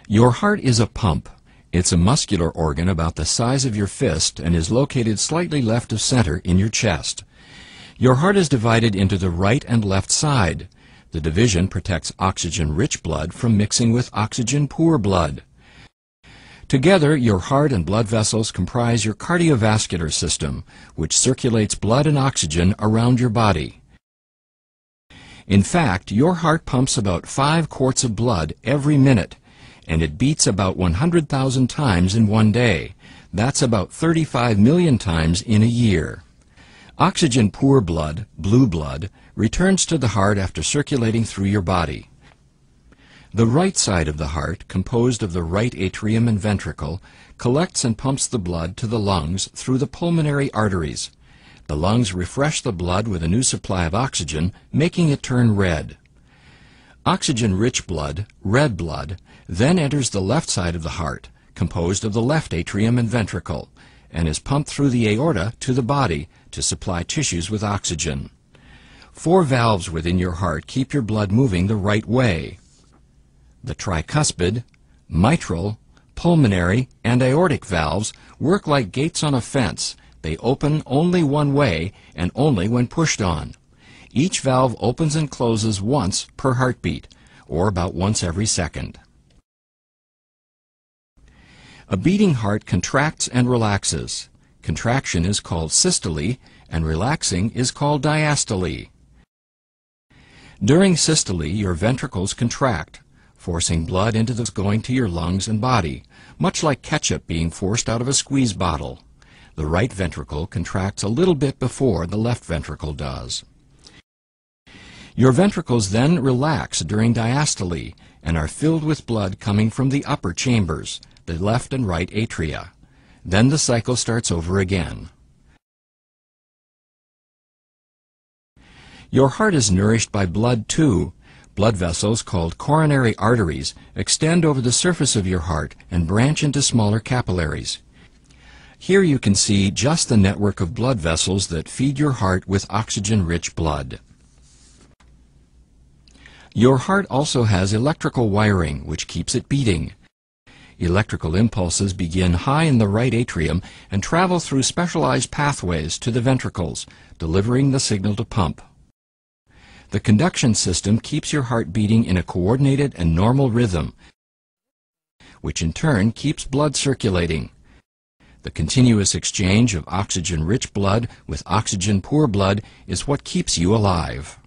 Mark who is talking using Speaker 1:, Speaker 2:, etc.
Speaker 1: Your heart is a pump. It's a muscular organ about the size of your fist and is located slightly left of center in your chest. Your heart is divided into the right and left side. The division protects oxygen-rich blood from mixing with oxygen-poor blood. Together, your heart and blood vessels comprise your cardiovascular system, which circulates blood and oxygen around your body. In fact, your heart pumps about 5 quarts of blood every minute, and it beats about 100,000 times in one day. That's about 35 million times in a year. Oxygen-poor blood, blue blood, returns to the heart after circulating through your body. The right side of the heart, composed of the right atrium and ventricle, collects and pumps the blood to the lungs through the pulmonary arteries. The lungs refresh the blood with a new supply of oxygen, making it turn red. Oxygen-rich blood, red blood, then enters the left side of the heart, composed of the left atrium and ventricle, and is pumped through the aorta to the body to supply tissues with oxygen. 4 valves within your heart keep your blood moving the right way. The tricuspid, mitral, pulmonary, and aortic valves work like gates on a fence. They open only one way and only when pushed on. Each valve opens and closes once per heartbeat, or about once every second. A beating heart contracts and relaxes. Contraction is called systole, and relaxing is called diastole. During systole, your ventricles contract, forcing blood into the going to your lungs and body, much like ketchup being forced out of a squeeze bottle. The right ventricle contracts a little bit before the left ventricle does. Your ventricles then relax during diastole and are filled with blood coming from the upper chambers, the left and right atria. Then the cycle starts over again. Your heart is nourished by blood too. Blood vessels called coronary arteries extend over the surface of your heart and branch into smaller capillaries. Here you can see just the network of blood vessels that feed your heart with oxygen-rich blood. Your heart also has electrical wiring, which keeps it beating. Electrical impulses begin high in the right atrium and travel through specialized pathways to the ventricles, delivering the signal to pump. The conduction system keeps your heart beating in a coordinated and normal rhythm, which in turn keeps blood circulating. The continuous exchange of oxygen-rich blood with oxygen-poor blood is what keeps you alive.